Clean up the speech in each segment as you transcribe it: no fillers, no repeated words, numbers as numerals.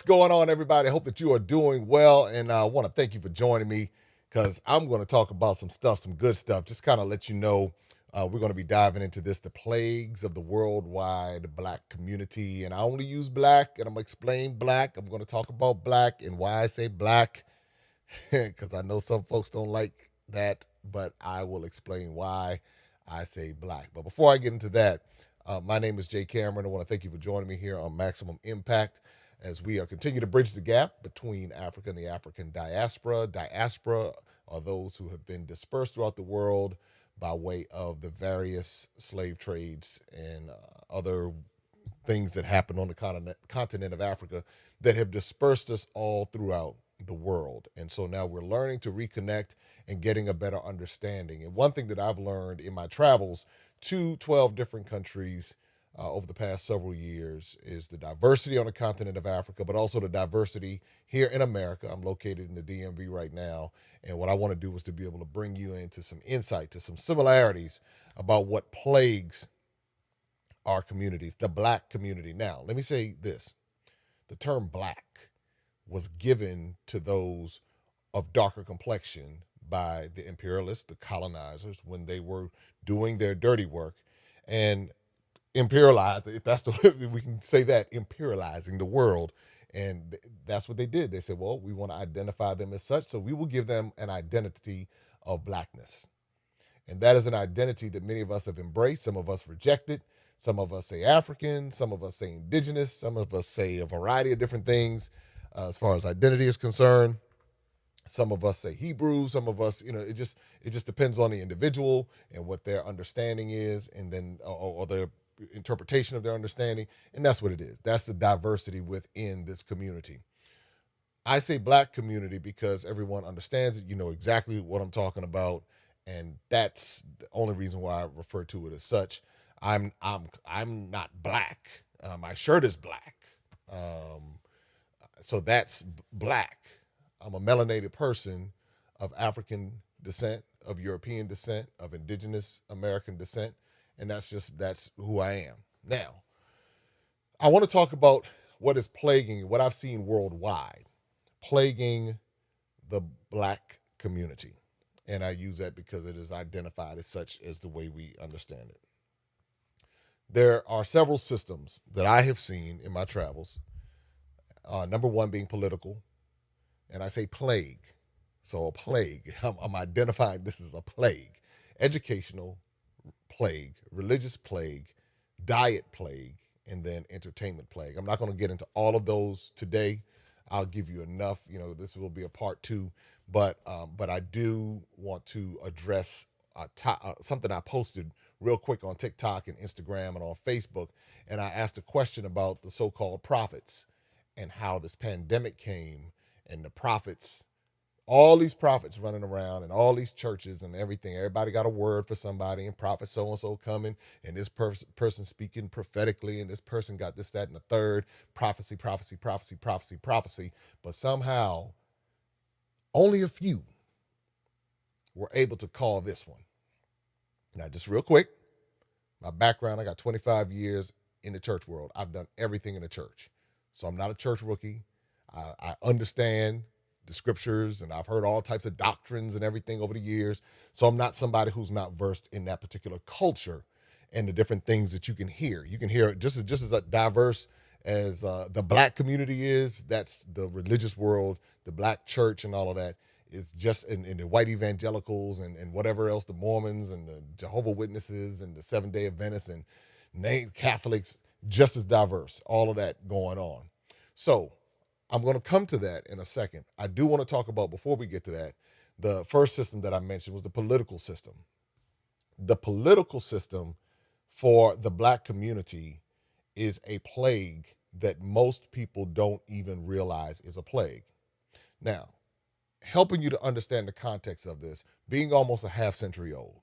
going on, everybody? I hope that you are doing well, and I want to thank you for joining me because I'm going to talk about some stuff, some good stuff, just kind of let you know we're going to be diving into this, the plagues of the worldwide black community. And I only use black, and I'm going to explain black. I'm going to talk about black and why I say black because I know some folks don't like that, but I will explain why I say black. But before I get into that, my name is Jay Cameron. I want to thank you for joining me here on Maximum Impact as we are continue to bridge the gap between Africa and the African diaspora. Diaspora are those who have been dispersed throughout the world by way of the various slave trades and other things that happen on the continent of Africa that have dispersed us all throughout the world. And so now we're learning to reconnect and getting a better understanding. And one thing that I've learned in my travels to 12 different countries over the past several years is the diversity on the continent of Africa, but also the diversity here in America. I'm located in the DMV right now. And what I want to do is to be able to bring you into some insight, to some similarities about what plagues our communities, the black community. Now, let me say this. The term black was given to those of darker complexion by the imperialists, the colonizers, when they were doing their dirty work and imperialize, if that's the we can say that, imperializing the world. And that's what they did. They said, well, we want to identify them as such, so we will give them an identity of blackness. And that is an identity that many of us have embraced. Some of us reject it. Some of us say African. Some of us say indigenous. Some of us say a variety of different things as far as identity is concerned. Some of us say Hebrew. Some of us, it just depends on the individual and what their understanding is, and then or their interpretation of their understanding. And that's what it is. That's the diversity within this community. I say black community because everyone understands it. You know exactly what I'm talking about, and that's the only reason why I refer to it as such. I'm not black. My shirt is black, so that's black. I'm a melanated person of African descent, of European descent, of indigenous American descent, and that's who I am. Now, I want to talk about what is plaguing, what I've seen worldwide, plaguing the black community. And I use that because it is identified as such as the way we understand it. There are several systems that I have seen in my travels. Number one being political, and I say plague. So a plague, I'm identifying this as a plague. Educational plague, religious plague, diet plague, and then entertainment plague. I'm not going to get into all of those today. I'll give you enough. This will be a part two, but I do want to address something I posted real quick on TikTok and Instagram and on Facebook, and I asked a question about the so-called prophets and how this pandemic came and the prophets, all these prophets running around and all these churches and everything. Everybody got a word for somebody, and prophet so-and-so coming, and this person speaking prophetically, and this person got this, that, and the third. Prophecy, prophecy, prophecy, prophecy, prophecy. But somehow, only a few were able to call this one. Now, just real quick, my background, I got 25 years in the church world. I've done everything in the church. So I'm not a church rookie. I understand the scriptures, and I've heard all types of doctrines and everything over the years. So I'm not somebody who's not versed in that particular culture and the different things that you can hear. You can hear just as diverse as the black community is. That's the religious world, the black church and all of that is just in the white evangelicals and whatever else, the Mormons and the Jehovah Witnesses and the Seventh-day Adventists and named Catholics, just as diverse, all of that going on. So I'm going to come to that in a second. I do want to talk about, before we get to that, the first system that I mentioned was the political system. The political system for the black community is a plague that most people don't even realize is a plague. Now, helping you to understand the context of this, being almost a half century old,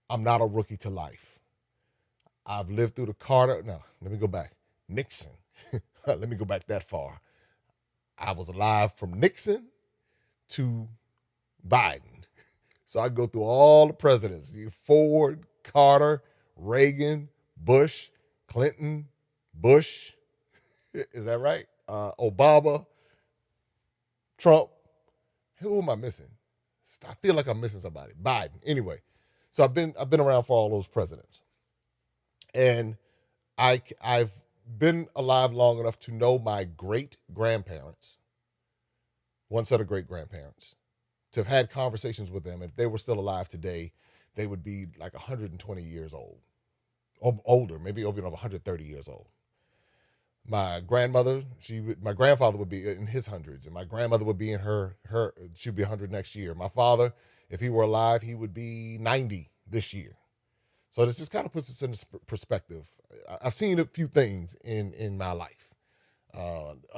I'm not a rookie to life. I've lived through the Carter, no, let me go back, Nixon. Let me go back that far. I was alive from Nixon to Biden. So I go through all the presidents, Ford, Carter, Reagan, Bush, Clinton, Bush. Is that right? Obama, Trump. Who am I missing? I feel like I'm missing somebody. Biden. Anyway, so I've been around for all those presidents, and I've been alive long enough to know my great grandparents, one set of great grandparents, to have had conversations with them. If they were still alive today, they would be like 120 years old, or older, maybe over 130 years old. My grandmother, my grandfather would be in his hundreds, and my grandmother would be in she'd be 100 next year. My father, if he were alive, he would be 90 this year. So this just kind of puts us in perspective. I've seen a few things in my life,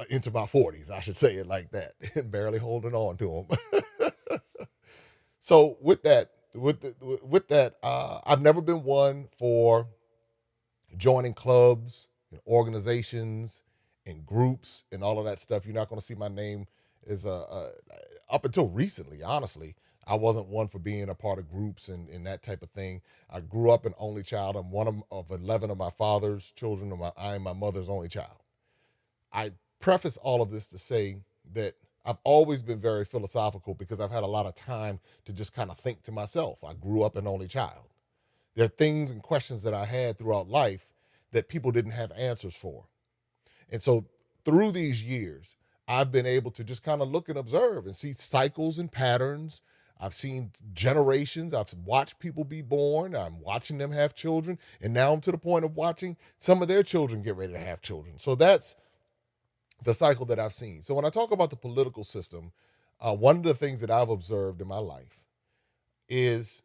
into my 40s, I should say it like that, and barely holding on to them. So with that, I've never been one for joining clubs and organizations and groups and all of that stuff. You're not going to see my name as up until recently, honestly. I wasn't one for being a part of groups and that type of thing. I grew up an only child. I'm one of 11 of my father's children. I am my mother's only child. I preface all of this to say that I've always been very philosophical because I've had a lot of time to just kind of think to myself. I grew up an only child. There are things and questions that I had throughout life that people didn't have answers for. And so through these years, I've been able to just kind of look and observe and see cycles and patterns. I've seen generations. I've watched people be born. I'm watching them have children. And now I'm to the point of watching some of their children get ready to have children. So that's the cycle that I've seen. So when I talk about the political system, one of the things that I've observed in my life is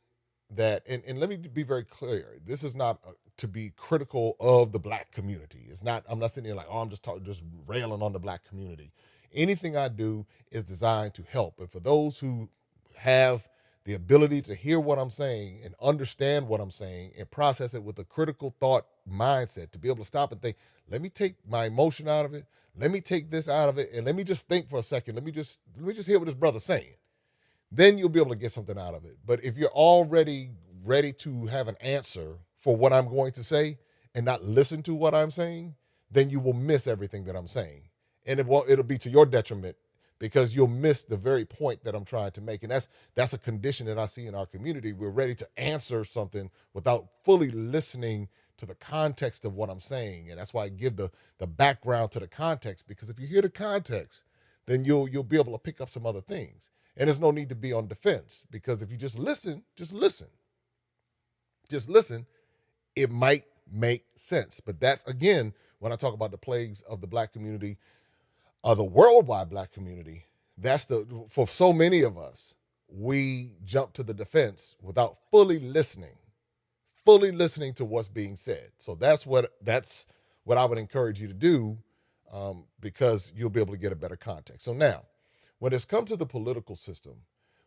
that, and let me be very clear, this is not to be critical of the black community. It's not, I'm not sitting there like, oh, I'm just railing on the black community. Anything I do is designed to help. And for those who have the ability to hear what I'm saying and understand what I'm saying and process it with a critical thought mindset, to be able to stop and think, let me take my emotion out of it. Let me take this out of it. And let me just think for a second. Let me just hear what this brother's saying. Then you'll be able to get something out of it. But if you're already ready to have an answer for what I'm going to say and not listen to what I'm saying, then you will miss everything that I'm saying. And it'll be to your detriment because you'll miss the very point that I'm trying to make. And that's a condition that I see in our community. We're ready to answer something without fully listening to the context of what I'm saying. And that's why I give the background to the context, because if you hear the context, then you'll be able to pick up some other things. And there's no need to be on defense, because if you just listen, it might make sense. But that's, again, when I talk about the plagues of the black community, the worldwide black community, for so many of us, we jump to the defense without fully listening to what's being said. So that's what I would encourage you to do, because you'll be able to get a better context. So now, when it's come to the political system,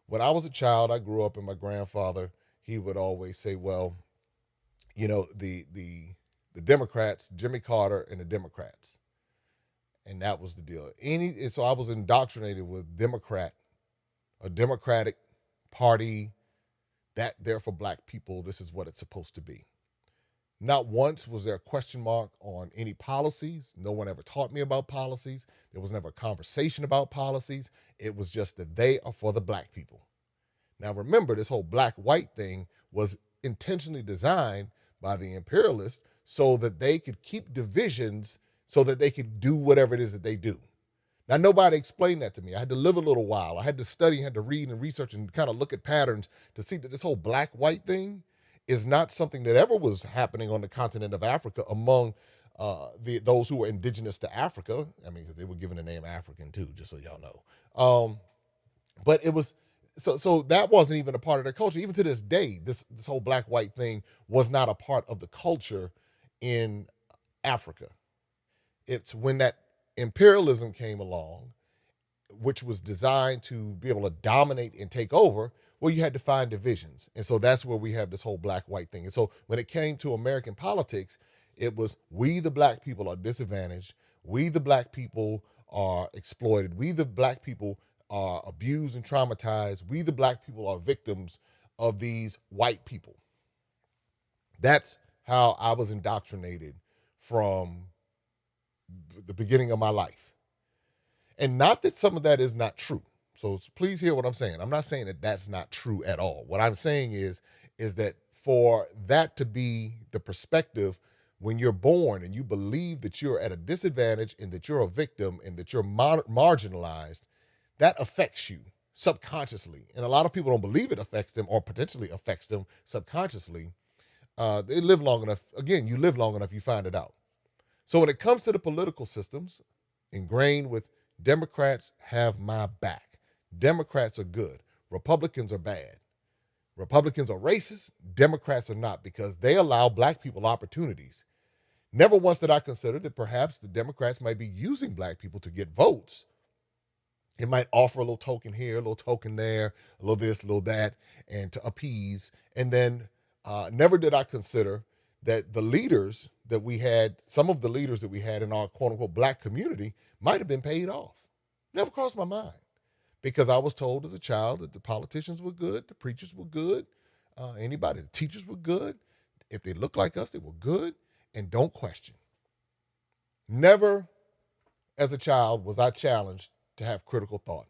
when I was a child, I grew up, and my grandfather, he would always say, well, the Democrats, Jimmy Carter and the Democrats. And that was the deal. So I was indoctrinated with a Democratic party, that there for black people, this is what it's supposed to be. Not once was there a question mark on any policies. No one ever taught me about policies. There was never a conversation about policies. It was just that they are for the black people. Now remember, this whole black-white thing was intentionally designed by the imperialists so that they could keep divisions, so that they could do whatever it is that they do. Now, nobody explained that to me. I had to live a little while. I had to study, had to read and research and kind of look at patterns to see that this whole black-white thing is not something that ever was happening on the continent of Africa among those who were indigenous to Africa. I mean, they were given the name African too, just so y'all know. But it was, so that wasn't even a part of their culture. Even to this day, this whole black-white thing was not a part of the culture in Africa. It's when that imperialism came along, which was designed to be able to dominate and take over, well, you had to find divisions. And so that's where we have this whole black-white thing. And so when it came to American politics, it was, we the black people are disadvantaged. We the black people are exploited. We the black people are abused and traumatized. We the black people are victims of these white people. That's how I was indoctrinated from the beginning of my life. And not that some of that is not true. So please hear what I'm saying. I'm not saying that that's not true at all. What I'm saying is that for that to be the perspective when you're born and you believe that you're at a disadvantage and that you're a victim and that you're marginalized, that affects you subconsciously. And a lot of people don't believe it affects them or potentially affects them subconsciously. They live long enough. Again, you live long enough, you find it out. So when it comes to the political systems ingrained with Democrats have my back. Democrats are good. Republicans are bad. Republicans are racist. Democrats are not, because they allow black people opportunities. Never once did I consider that perhaps the Democrats might be using black people to get votes. It might offer a little token here, a little token there, a little this, a little that, and to appease. And then never did I consider that the leaders that we had, some of the leaders that we had in our quote unquote black community might have been paid off. Never crossed my mind, because I was told as a child that the politicians were good, the preachers were good, the teachers were good. If they looked like us, they were good, and don't question. Never as a child was I challenged to have critical thought.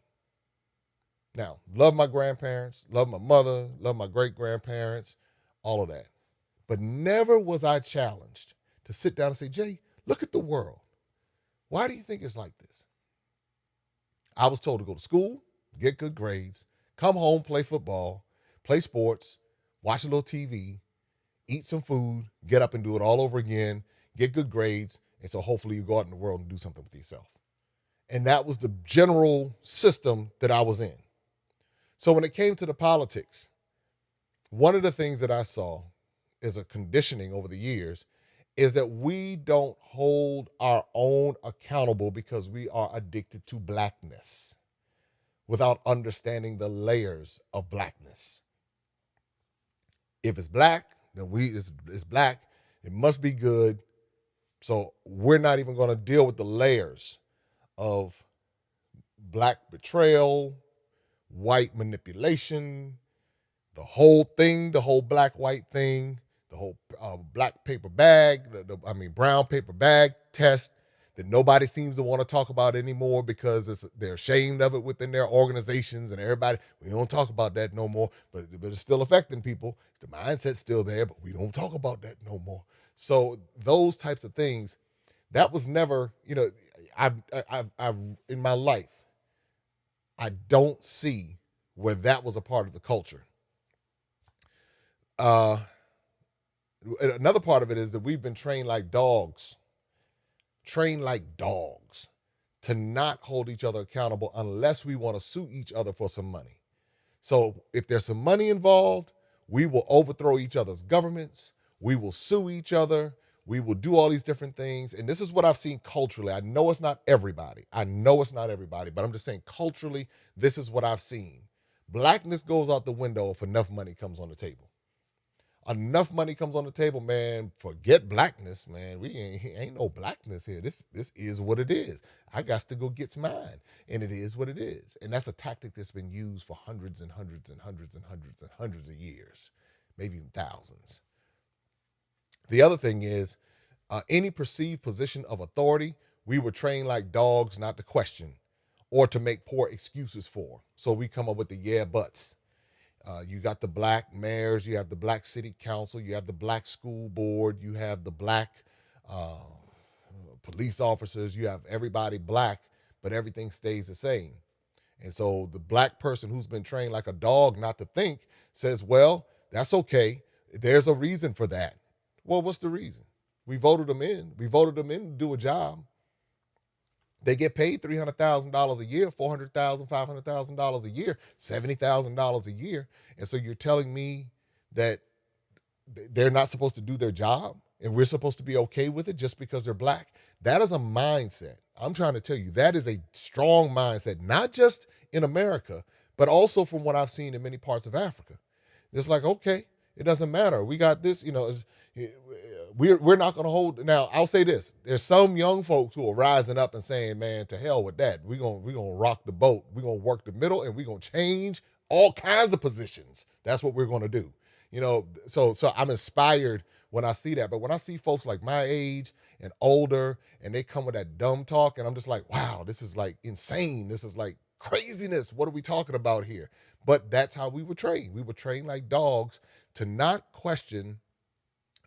Now, love my grandparents, love my mother, love my great-grandparents, all of that. But never was I challenged to sit down and say, Jay, look at the world. Why do you think it's like this? I was told to go to school, get good grades, come home, play football, play sports, watch a little TV, eat some food, get up and do it all over again, get good grades, and so hopefully you go out in the world and do something with yourself. And that was the general system that I was in. So when it came to the politics, one of the things that I saw as a conditioning over the years is that we don't hold our own accountable because we are addicted to blackness without understanding the layers of blackness. If it's black, then it's black. It must be good. So we're not even going to deal with the layers of black betrayal, white manipulation, the whole thing, the whole black-white thing, the whole black paper bag, brown paper bag test that nobody seems to want to talk about anymore because they're ashamed of it within their organizations, and everybody, we don't talk about that no more, but it's still affecting people. The mindset's still there, but we don't talk about that no more. So those types of things, that was never, I've in my life, I don't see where that was a part of the culture. Another part of it is that we've been trained like dogs to not hold each other accountable unless we want to sue each other for some money. So if there's some money involved, we will overthrow each other's governments. We will sue each other. We will do all these different things. And this is what I've seen culturally. I know it's not everybody, but I'm just saying culturally, this is what I've seen. Blackness goes out the window if enough money comes on the table. Enough money comes on the table, man, forget blackness, man. We ain't no blackness here. This is what it is. I got to go get mine, and it is what it is. And that's a tactic that's been used for hundreds and hundreds and hundreds and hundreds and hundreds of years, maybe even thousands. The other thing is, any perceived position of authority, we were trained like dogs not to question or to make poor excuses for. So we come up with the yeah buts. You got the black mayors, you have the black city council, you have the black school board, you have the black police officers, you have everybody black, but everything stays the same. And so the black person who's been trained like a dog not to think says, well, that's okay. There's a reason for that. Well, what's the reason? We voted them in. We voted them in to do a job. They get paid $300,000 a year, $400,000, $500,000 a year, $70,000 a year. And so you're telling me that they're not supposed to do their job and we're supposed to be okay with it just because they're black? That is a mindset. I'm trying to tell you, that is a strong mindset, not just in America, but also from what I've seen in many parts of Africa. It's like, okay, it doesn't matter. We got this, we're not going to hold. Now, I'll say this. There's some young folks who are rising up and saying, man, to hell with that. We're going to rock the boat. We're going to work the middle, and we're going to change all kinds of positions. That's what we're going to do. So I'm inspired when I see that. But when I see folks like my age and older, and they come with that dumb talk, and I'm just like, wow, this is like insane. This is like craziness. What are we talking about here? But that's how we were trained. We were trained like dogs to not question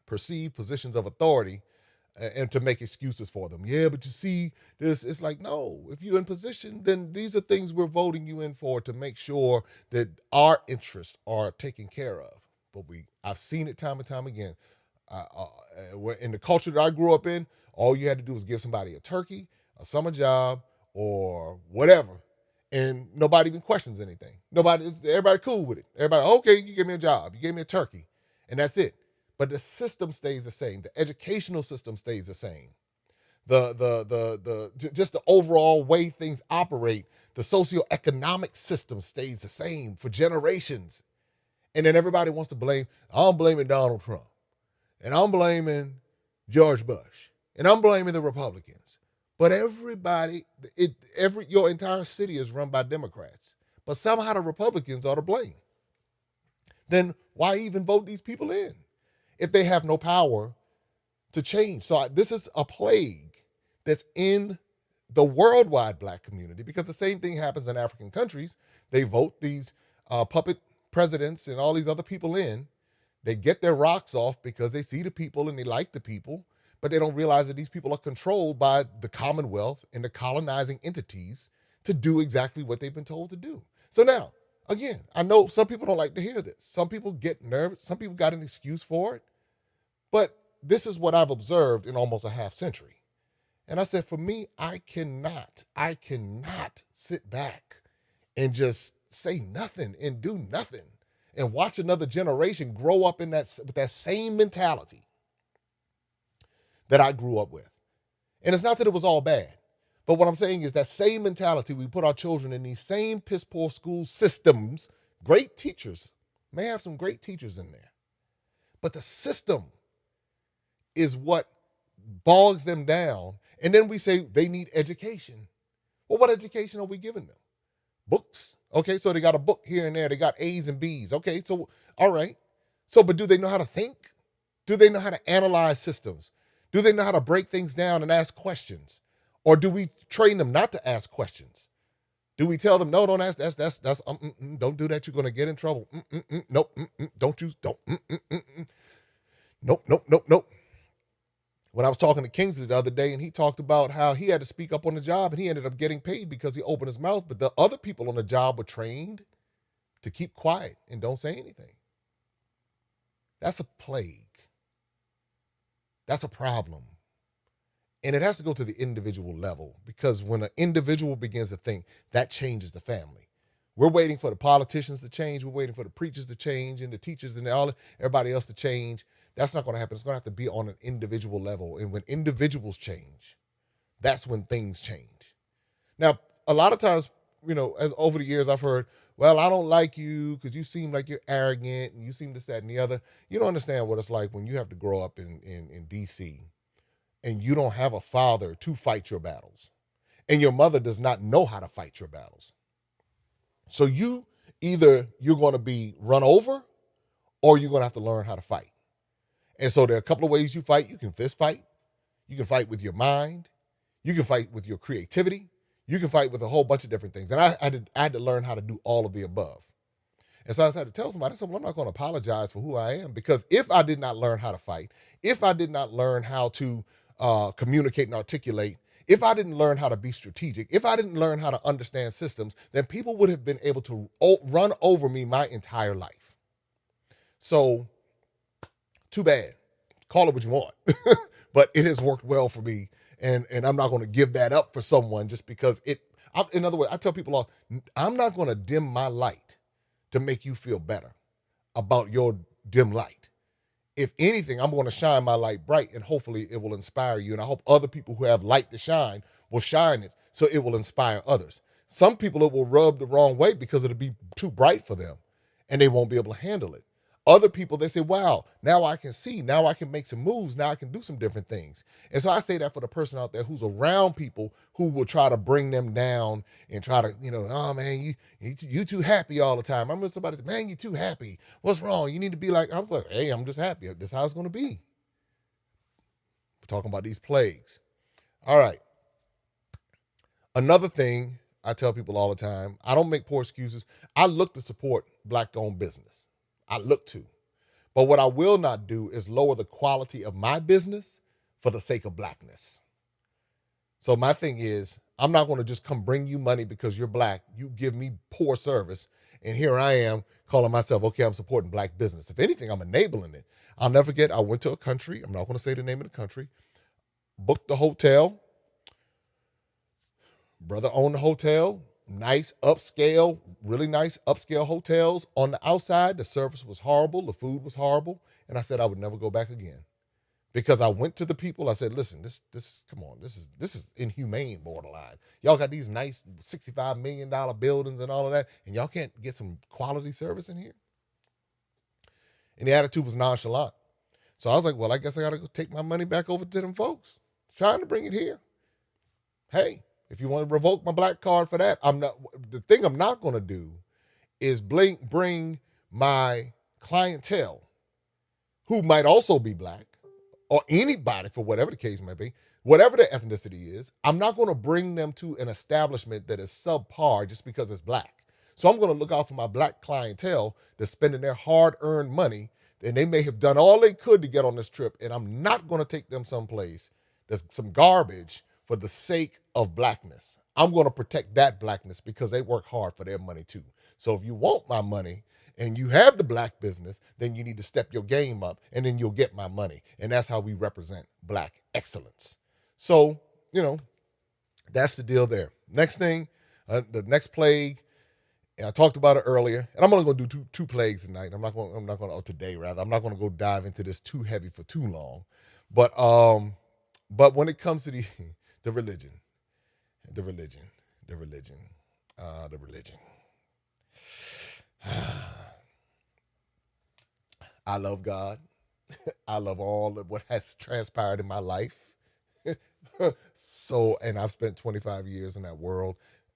perceived positions of authority and to make excuses for them. Yeah, but you see, this, it's like, no, if you're in position, then these are things we're voting you in for to make sure that our interests are taken care of. But I've seen it time and time again. In the culture that I grew up in, all you had to do was give somebody a turkey, a summer job, or whatever, and nobody even questions anything. Everybody cool with it. Everybody, okay, you gave me a job, you gave me a turkey, and that's it. But the system stays the same. The educational system stays the same. Just the overall way things operate, the socioeconomic system stays the same for generations. And then everybody wants to blame. I'm blaming Donald Trump, and I'm blaming George Bush, and I'm blaming the Republicans. But your entire city is run by Democrats. But somehow the Republicans are to blame. Then why even vote these people in if they have no power to change? So this is a plague that's in the worldwide black community, because the same thing happens in African countries. They vote these puppet presidents and all these other people in. They get their rocks off because they see the people and they like the people, but they don't realize that these people are controlled by the Commonwealth and the colonizing entities to do exactly what they've been told to do. So now, again, I know some people don't like to hear this. Some people get nervous. Some people got an excuse for it. But this is what I've observed in almost a half century. And I said, for me, I cannot sit back and just say nothing and do nothing and watch another generation grow up with that same mentality that I grew up with. And it's not that it was all bad, but what I'm saying is that same mentality, we put our children in these same piss poor school systems. Great teachers, may have some great teachers in there, but the system is what bogs them down. And then we say they need education. Well, what education are we giving them? Books. Okay, so they got a book here and there. They got A's and B's. Okay, so, all right. So, but do they know how to think? Do they know how to analyze systems? Do they know how to break things down and ask questions? Or do we train them not to ask questions? Do we tell them, no, don't ask, don't do that, you're going to get in trouble. Nope, nope. When I was talking to Kingsley the other day, and he talked about how he had to speak up on the job, and he ended up getting paid because he opened his mouth, but the other people on the job were trained to keep quiet and don't say anything. That's a plague. That's a problem. And it has to go to the individual level, because when an individual begins to think, that changes the family. We're waiting for the politicians to change. We're waiting for the preachers to change and the teachers and everybody else to change. That's not going to happen. It's going to have to be on an individual level. And when individuals change, that's when things change. Now, a lot of times, as over the years I've heard, well, I don't like you because you seem like you're arrogant and you seem this, that, and the other. You don't understand what it's like when you have to grow up in D.C. and you don't have a father to fight your battles. And your mother does not know how to fight your battles. So you're going to be run over, or you're going to have to learn how to fight. And so there are a couple of ways you fight. You can fist fight. You can fight with your mind. You can fight with your creativity. You can fight with a whole bunch of different things. And I had to learn how to do all of the above. And so I had to tell somebody, well, I'm not going to apologize for who I am, because if I did not learn how to fight, if I did not learn how to communicate and articulate, if I didn't learn how to be strategic, if I didn't learn how to understand systems, then people would have been able to run over me my entire life. So, too bad. Call it what you want. But it has worked well for me, and I'm not going to give that up for someone just because in other words, I tell people, I'm not going to dim my light to make you feel better about your dim light. If anything, I'm going to shine my light bright, and hopefully it will inspire you. And I hope other people who have light to shine will shine it so it will inspire others. Some people, it will rub the wrong way because it'll be too bright for them and they won't be able to handle it. Other people, they say, wow, now I can see, now I can make some moves, now I can do some different things. And so I say that for the person out there who's around people who will try to bring them down and try to, oh man, you too happy all the time. I remember somebody said, man, you too happy. What's wrong? You need to be like, I was like, hey, I'm just happy. This is how it's going to be. talking about these plagues. All right. Another thing I tell people all the time, I don't make poor excuses. I look to support black-owned business. I look to. But what I will not do is lower the quality of my business for the sake of blackness. So my thing is, I'm not going to just come bring you money because you're black. You give me poor service, and here I am calling myself, okay, I'm supporting black business. If anything, I'm enabling it. I'll never forget, I went to a country, I'm not going to say the name of the country, booked the hotel. Brother owned the hotel, nice upscale, really nice upscale hotels. On the outside, the service was horrible, the food was horrible, and I said I would never go back again. Because I went to the people, I said, listen, this, come on, this is inhumane borderline. Y'all got these nice $65 million buildings and all of that, and y'all can't get some quality service in here? And the attitude was nonchalant. So I was like, well, I guess I got to go take my money back over to them folks. Trying to bring it here. Hey, if you want to revoke my black card for that, the thing I'm not going to do is bring my clientele, who might also be black, or anybody for whatever the case may be, whatever their ethnicity is, I'm not going to bring them to an establishment that is subpar just because it's black. So I'm going to look out for my black clientele that's spending their hard-earned money, and they may have done all they could to get on this trip, and I'm not going to take them someplace that's some garbage for the sake of blackness. I'm going to protect that blackness because they work hard for their money too. So if you want my money and you have the black business, then you need to step your game up, and then you'll get my money. And that's how we represent black excellence. So, that's the deal there. Next thing, the next plague, and I talked about it earlier, and I'm only going to do two plagues tonight. I'm not going to today rather. I'm not going to go dive into this too heavy for too long. But when it comes to the religion, I love God. I love all of what has transpired in my life. And I've spent 25 years in that world.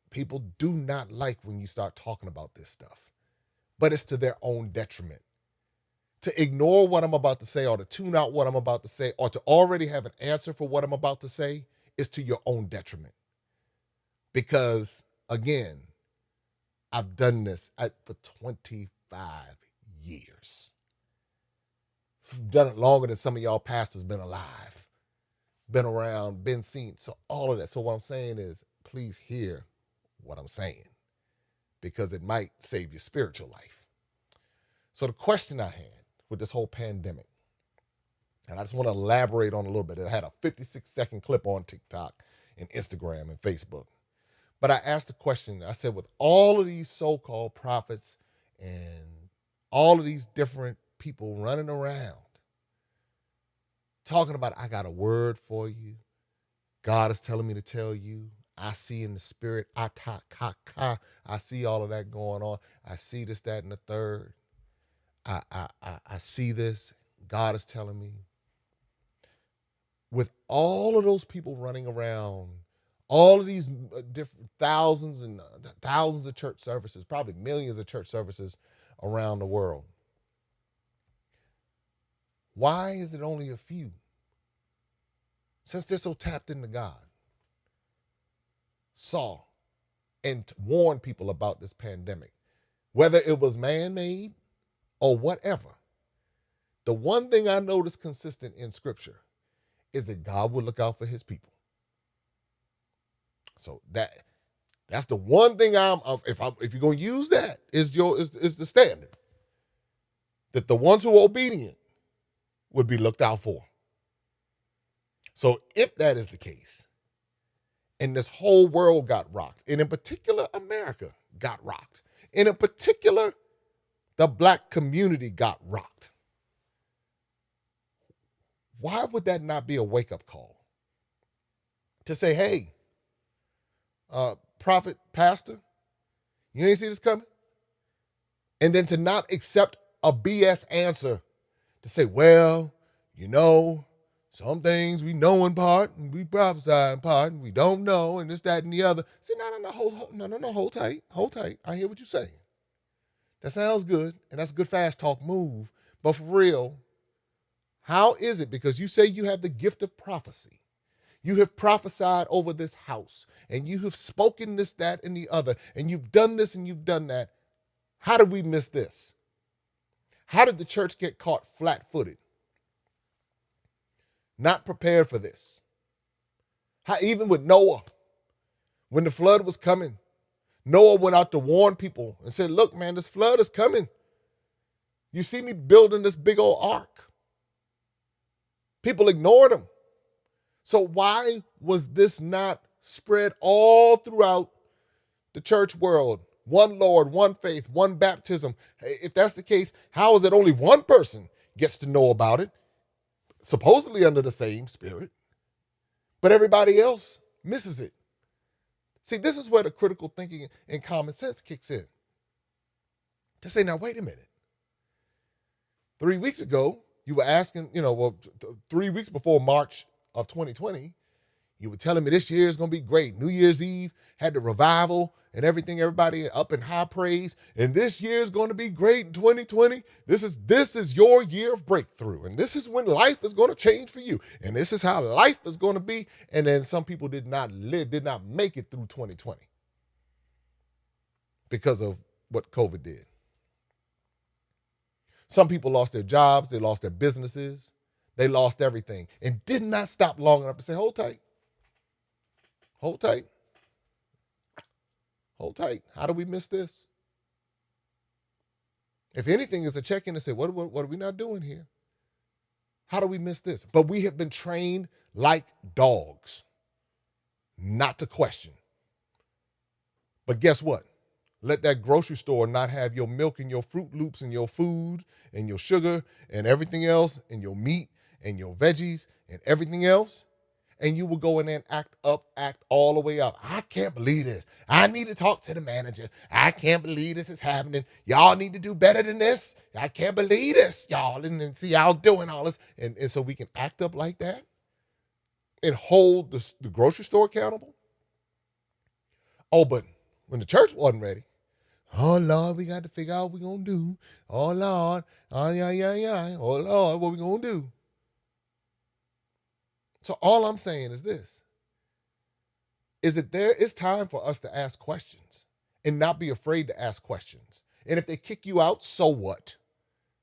People do not like when you start talking about this stuff, but it's to their own detriment. To ignore what I'm about to say, or to tune out what I'm about to say, or to already have an answer for what I'm about to say is to your own detriment. Because, again, I've done this for 25 years. I've done it longer than some of y'all pastors been alive, been around, been seen. So all of that. So what I'm saying is, please hear what I'm saying, because it might save your spiritual life. So the question I had with this whole pandemic, and I just want to elaborate on a little bit. I had a 56-second clip on TikTok and Instagram and Facebook. But I asked the question, I said, with all of these so-called prophets and all of these different people running around talking about, I got a word for you, God is telling me to tell you, I see in the spirit, I see all of that going on. I see this, that, and the third. I see this. God is telling me. With all of those people running around, all of these different thousands and thousands of church services, probably millions of church services around the world, why is it only a few? Since they're so tapped into God, saw and warned people about this pandemic, whether it was man-made or whatever. The one thing I noticed consistent in Scripture is that God would look out for his people. So that's the one thing if you're going to use that, is the standard. That the ones who are obedient would be looked out for. So if that is the case, and this whole world got rocked, and in particular America got rocked, and in particular the black community got rocked, why would that not be a wake-up call? To say, hey, prophet, pastor, you ain't see this coming? And then to not accept a BS answer, to say, well, some things we know in part, and we prophesy in part, and we don't know, and this, that, and the other. See, no, hold tight. I hear what you're saying. That sounds good, and that's a good fast talk move. But for real, How is it? Because you say you have the gift of prophecy. You have prophesied over this house, and you have spoken this, that, and the other, and you've done this and you've done that. How did we miss this? How did the church get caught flat-footed? Not prepared for this. How, even with Noah, when the flood was coming, Noah went out to warn people and said, look, man, this flood is coming. You see me building this big old ark. People ignored him. So why was this not spread all throughout the church world? One Lord, one faith, one baptism. If that's the case, how is it only one person gets to know about it, supposedly under the same spirit, but everybody else misses it? See, this is where the critical thinking and common sense kicks in. To say, now, wait a minute. 3 weeks ago, you were asking, 3 weeks before March of 2020, you were telling me this year is going to be great. New Year's Eve had the revival and everything, everybody up in high praise. And this year is going to be great in 2020. This is your year of breakthrough. And this is when life is going to change for you. And this is how life is going to be. And then some people did not make it through 2020 because of what COVID did. Some people lost their jobs. They lost their businesses. They lost everything and did not stop long enough to say, hold tight. Hold tight. Hold tight. How do we miss this? If anything, it's a check-in and say, what are we not doing here? How do we miss this? But we have been trained like dogs not to question. But guess what? Let that grocery store not have your milk and your Fruit Loops and your food and your sugar and everything else and your meat and your veggies and everything else. And you will go in there and act all the way up. I can't believe this. I need to talk to the manager. I can't believe this is happening. Y'all need to do better than this. I can't believe this, y'all. And see y'all doing all this. And so we can act up like that and hold the grocery store accountable. Oh, but when the church wasn't ready, oh, Lord, we got to figure out what we're going to do. Oh, Lord. Oh, yeah. Oh, Lord, what we going to do? So all I'm saying is this, is that there is time for us to ask questions and not be afraid to ask questions. And if they kick you out, so what?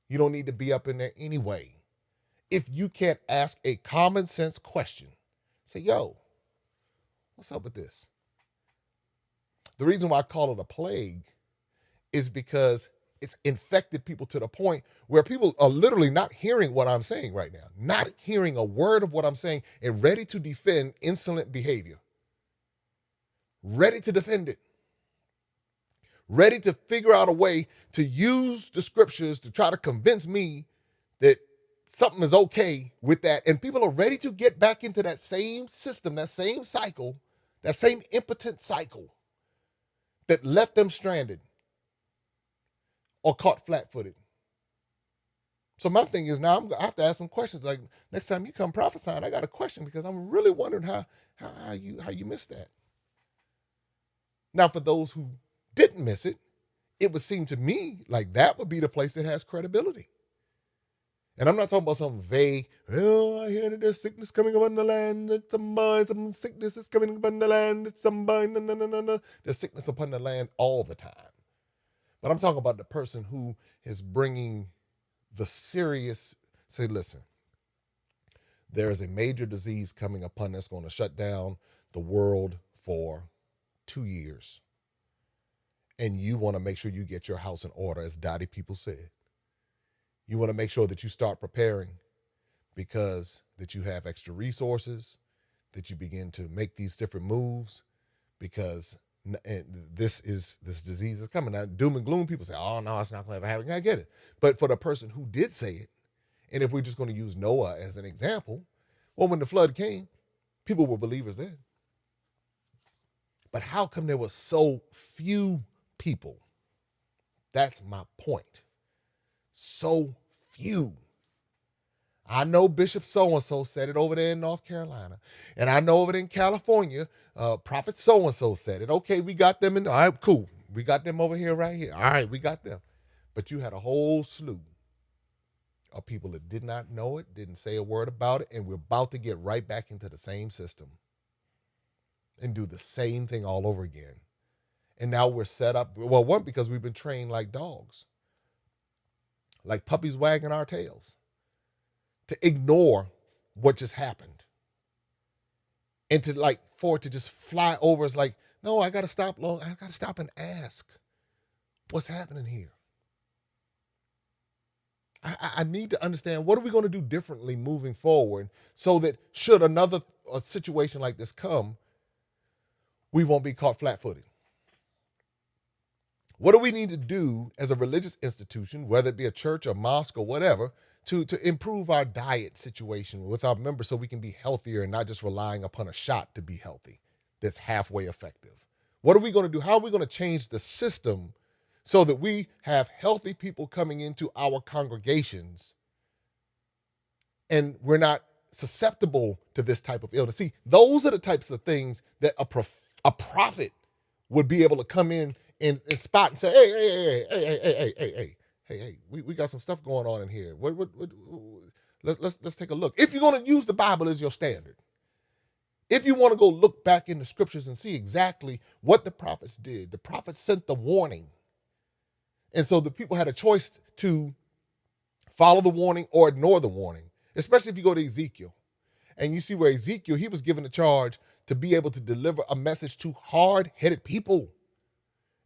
You don't need to be up in there anyway. If you can't ask a common sense question, say, yo, what's up with this? The reason why I call it a plague is because it's infected people to the point where people are literally not hearing what I'm saying right now, not hearing a word of what I'm saying and ready to defend insolent behavior, ready to defend it, ready to figure out a way to use the scriptures to try to convince me that something is okay with that. And people are ready to get back into that same system, that same cycle, that same impotent cycle that left them stranded or caught flat-footed. So my thing is now I have to ask some questions. Like next time you come prophesying, I got a question because I'm really wondering how you missed that. Now, for those who didn't miss it, it would seem to me like that would be the place that has credibility. And I'm not talking about some vague, oh, I hear that there's sickness coming upon the land. It's some sickness is coming upon the land. It's somebody, no. There's sickness upon the land all the time. But I'm talking about the person who is bringing the serious, say, listen, there is a major disease coming upon us going to shut down the world for 2 years. And you want to make sure you get your house in order, as Dottie people said. You want to make sure that you start preparing because that you have extra resources, that you begin to make these different moves because this disease is coming. Now, doom and gloom, people say, oh, no, it's not going to ever happen. I get it. But for the person who did say it, and if we're just going to use Noah as an example, well, when the flood came, people were believers then. But how come there were so few people? That's my point. So few. I know Bishop so-and-so said it over there in North Carolina. And I know over there in California, Prophet so-and-so said it. Okay, we got them in. All right, cool. We got them over here, right here. All right, we got them. But you had a whole slew are people that did not know it, didn't say a word about it, and we're about to get right back into the same system and do the same thing all over again. And now we're set up, well, one, because we've been trained like dogs, like puppies wagging our tails, to ignore what just happened. And to like, for it to just fly over, it's like, no, I gotta stop and ask, what's happening here? I need to understand, what are we gonna do differently moving forward so that should another situation like this come, we won't be caught flat-footed? What do we need to do as a religious institution, whether it be a church or mosque or whatever, to improve our diet situation with our members so we can be healthier and not just relying upon a shot to be healthy that's halfway effective? What are we going to do? How are we going to change the system so that we have healthy people coming into our congregations and we're not susceptible to this type of illness? See, those are the types of things that a prophet would be able to come in and spot and say, hey, we got some stuff going on in here. Let's take a look. If you're going to use the Bible as your standard, if you want to go look back in the scriptures and see exactly what the prophets did, the prophets sent the warning. And so the people had a choice to follow the warning or ignore the warning, especially if you go to Ezekiel. And you see where Ezekiel, he was given a charge to be able to deliver a message to hard-headed people.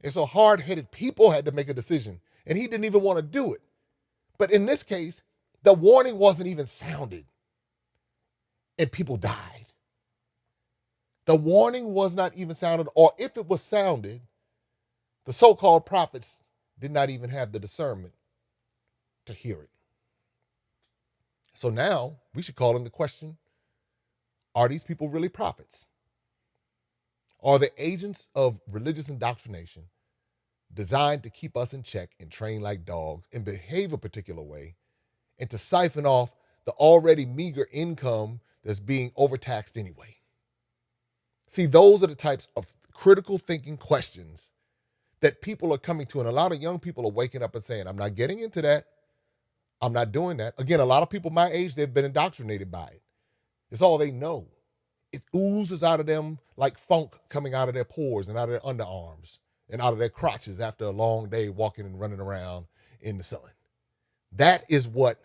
And so hard-headed people had to make a decision, and he didn't even want to do it. But in this case, the warning wasn't even sounded, and people died. The warning was not even sounded, or if it was sounded, the so-called prophets did not even have the discernment to hear it. So now we should call into question, are these people really prophets? Are they agents of religious indoctrination designed to keep us in check and train like dogs and behave a particular way and to siphon off the already meager income that's being overtaxed anyway? See, those are the types of critical thinking questions that people are coming to. And a lot of young people are waking up and saying, I'm not getting into that. I'm not doing that. Again, a lot of people my age, they've been indoctrinated by it. It's all they know. It oozes out of them like funk coming out of their pores and out of their underarms and out of their crotches after a long day walking and running around in the sun. That is what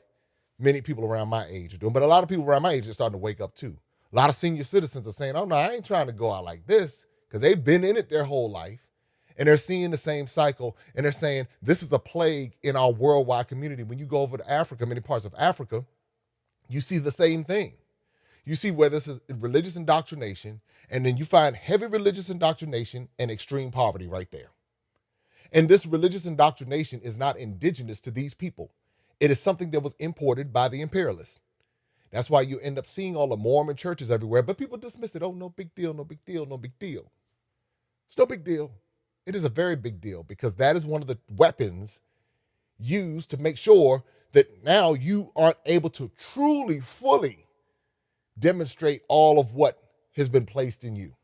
many people around my age are doing. But a lot of people around my age are starting to wake up too. A lot of senior citizens are saying, oh no, I ain't trying to go out like this, because they've been in it their whole life and they're seeing the same cycle, and they're saying this is a plague in our worldwide community. When you go over to Africa, many parts of Africa, you see the same thing. You see where this is religious indoctrination, and then you find heavy religious indoctrination and extreme poverty right there. And this religious indoctrination is not indigenous to these people. It is something that was imported by the imperialists. That's why you end up seeing all the Mormon churches everywhere, but people dismiss it. Oh, no big deal, no big deal, no big deal. It's no big deal. It is a very big deal, because that is one of the weapons used to make sure that now you aren't able to truly, fully demonstrate all of what has been placed in you.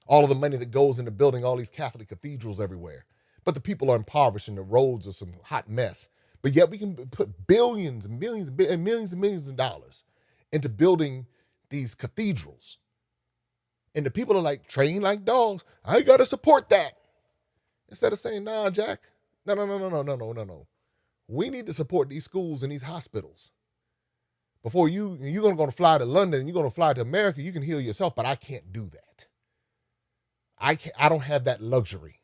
All of the money that goes into building all these Catholic cathedrals everywhere. But the people are impoverished and the roads are some hot mess. But yet we can put billions and millions and millions of dollars into building these cathedrals. And the people are like, trained like dogs. I got to support that. Instead of saying, nah, Jack, no. We need to support these schools and these hospitals. Before you're going to fly to London and you're going to fly to America, you can heal yourself, but I can't do that. I don't have that luxury,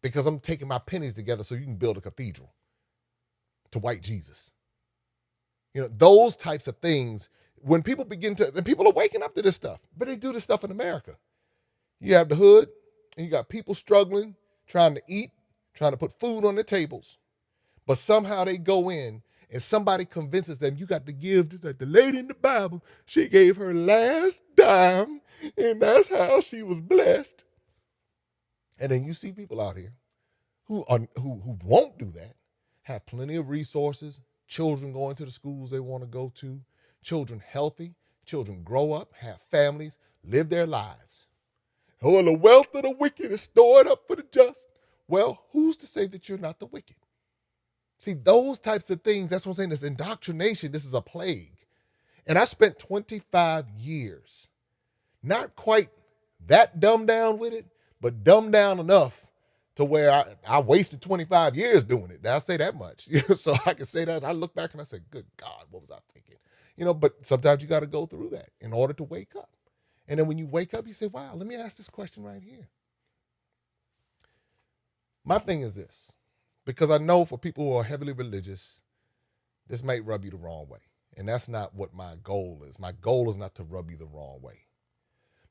because I'm taking my pennies together so you can build a cathedral to white Jesus. You know, those types of things, when people and people are waking up to this stuff, but they do this stuff in America. You have the hood and you got people struggling, trying to eat, trying to put food on their tables, but somehow they go in and somebody convinces them, you got to give, just like the lady in the Bible, she gave her last dime, and that's how she was blessed. And then you see people out here who won't do that, have plenty of resources, children going to the schools they want to go to, children healthy, children grow up, have families, live their lives. Oh, the wealth of the wicked is stored up for the just. Well, who's to say that you're not the wicked? See, those types of things, that's what I'm saying, this indoctrination, this is a plague. And I spent 25 years, not quite that dumbed down with it, but dumbed down enough to where I wasted 25 years doing it. I'll say that much. So I can say that. I look back and I say, good God, what was I thinking? But sometimes you got to go through that in order to wake up. And then when you wake up, you say, wow, let me ask this question right here. My thing is this, because I know for people who are heavily religious, this might rub you the wrong way. And that's not what my goal is. My goal is not to rub you the wrong way.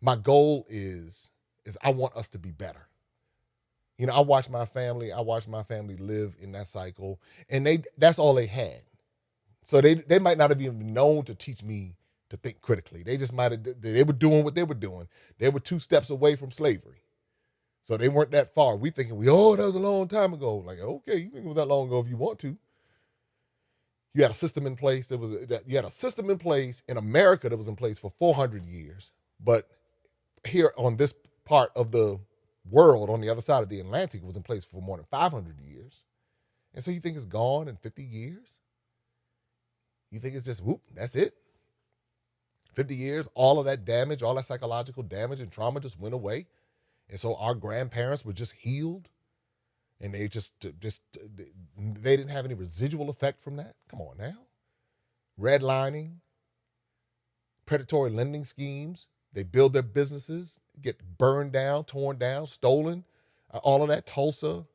My goal is I want us to be better. I watch my family live in that cycle, and that's all they had. So they might not have even known to teach me to think critically. They just might have, they were doing what they were doing. They were 2 steps away from slavery. So they weren't that far. We thinking, that was a long time ago. Like, okay, you think it was that long ago if you want to. You had a system in place. You had a system in place in America that was in place for 400 years. But here on this part of the world, on the other side of the Atlantic, it was in place for more than 500 years. And so you think it's gone in 50 years? You think it's just, whoop, that's it? 50 years, all of that damage, all that psychological damage and trauma just went away. And so our grandparents were just healed. And they they didn't have any residual effect from that. Come on now. Redlining, predatory lending schemes. They build their businesses, get burned down, torn down, stolen. All of that, Tulsa.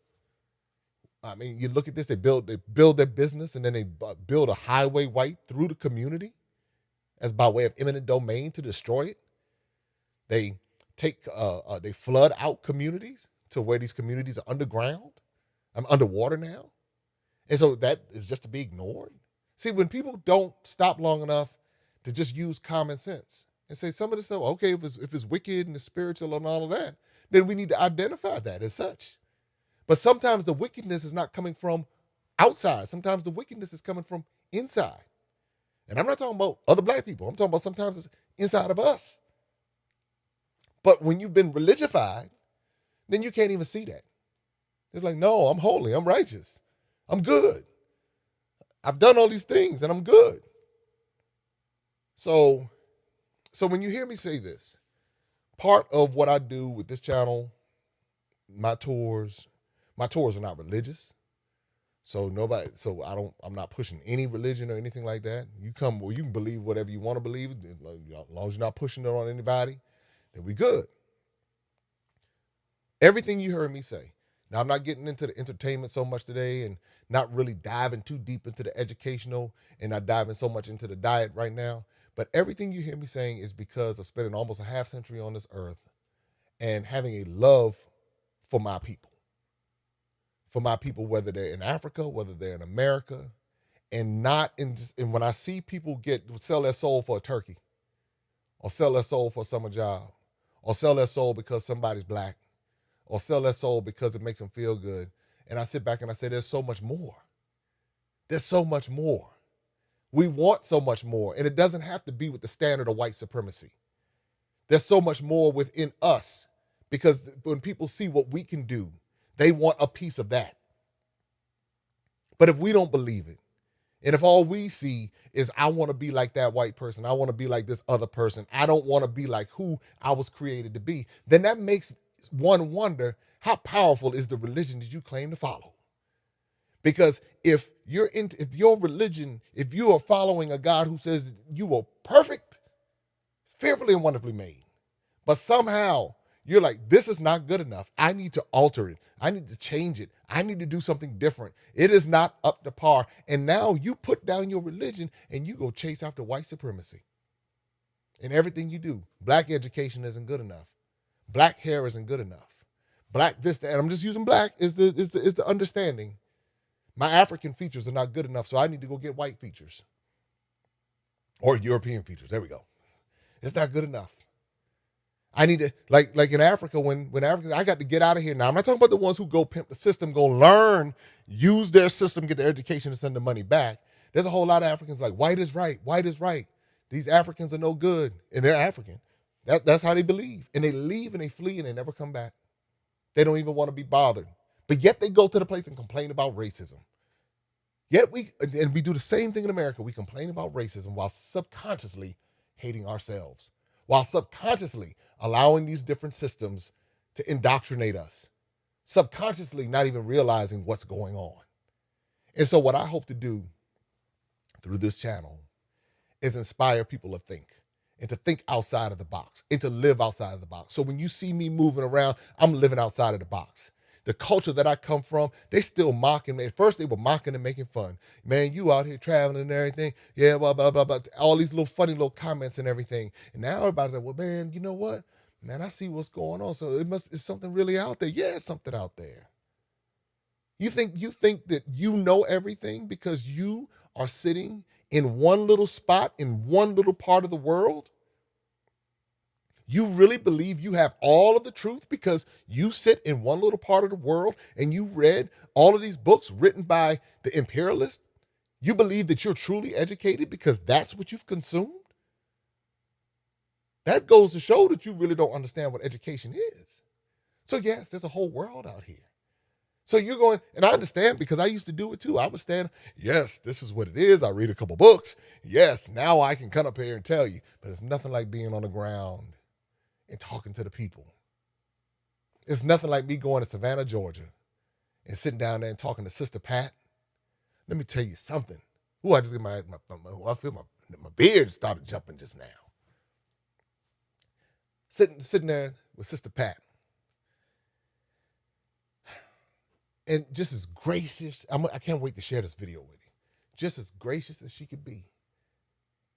I mean, you look at this, they build their business, and then they build a highway right through the community as by way of eminent domain to destroy it. They they flood out communities to where these communities are underground. I'm underwater now. And so that is just to be ignored. See, when people don't stop long enough to just use common sense and say some of this stuff, okay, if it's wicked and it's spiritual and all of that, then we need to identify that as such. But sometimes the wickedness is not coming from outside. Sometimes the wickedness is coming from inside. And I'm not talking about other black people. I'm talking about sometimes it's inside of us. But when you've been religified, then you can't even see that. It's like, no, I'm holy, I'm righteous, I'm good. I've done all these things and I'm good. So when you hear me say this, part of what I do with this channel, my tours are not religious. So I'm not pushing any religion or anything like that. You can believe whatever you want to believe, as long as you're not pushing it on anybody, then we good. Everything you heard me say. Now, I'm not getting into the entertainment so much today and not really diving too deep into the educational and not diving so much into the diet right now. But everything you hear me saying is because of spending almost a half century on this earth and having a love for my people. For my people, whether they're in Africa, whether they're in America, and when I see people sell their soul for a turkey, or sell their soul for a summer job, or sell their soul because somebody's black, or sell their soul because it makes them feel good. And I sit back and I say, there's so much more. There's so much more. We want so much more. And it doesn't have to be with the standard of white supremacy. There's so much more within us because when people see what we can do, they want a piece of that. But if we don't believe it, and if all we see is I want to be like that white person, I want to be like this other person, I don't want to be like who I was created to be, then that makes one wonder, how powerful is the religion that you claim to follow? Because if your religion, if you are following a God who says you are perfect, fearfully and wonderfully made, but somehow you're like, this is not good enough. I need to alter it. I need to change it. I need to do something different. It is not up to par. And now you put down your religion and you go chase after white supremacy. In everything you do, black education isn't good enough. Black hair isn't good enough. Black this, that, and I'm just using black is the understanding. My African features are not good enough, so I need to go get white features. Or European features. There we go. It's not good enough. I need to, like in Africa, when Africans, I got to get out of here. Now, I'm not talking about the ones who go pimp the system, go learn, use their system, get their education, and send the money back. There's a whole lot of Africans like, white is right, white is right. These Africans are no good, and they're African. That's how they believe. And they leave and they flee and they never come back. They don't even want to be bothered. But yet they go to the place and complain about racism. Yet we do the same thing in America. We complain about racism while subconsciously hating ourselves, while subconsciously allowing these different systems to indoctrinate us, subconsciously not even realizing what's going on. And so what I hope to do through this channel is inspire people to think and to think outside of the box and to live outside of the box. So when you see me moving around, I'm living outside of the box. The culture that I come from, they still mocking me. At first, they were mocking and making fun. Man, you out here traveling and everything. Yeah, blah, blah, blah, blah. All these little funny little comments and everything. And now everybody's like, well, man, you know what? Man, I see what's going on. So it's something really out there. Yeah, it's something out there. You think that you know everything because you are sitting in one little spot in one little part of the world? You really believe you have all of the truth because you sit in one little part of the world and you read all of these books written by the imperialists? You believe that you're truly educated because that's what you've consumed? That goes to show that you really don't understand what education is. So yes, there's a whole world out here. So you're going, and I understand because I used to do it too. I would stand, yes, this is what it is. I read a couple books. Yes, now I can come up here and tell you. But it's nothing like being on the ground and talking to the people. It's nothing like me going to Savannah, Georgia, and sitting down there and talking to Sister Pat. Let me tell you something. Ooh, I just get I feel my beard started jumping just now. Sitting there with Sister Pat. And just as gracious, I can't wait to share this video with you. Just as gracious as she could be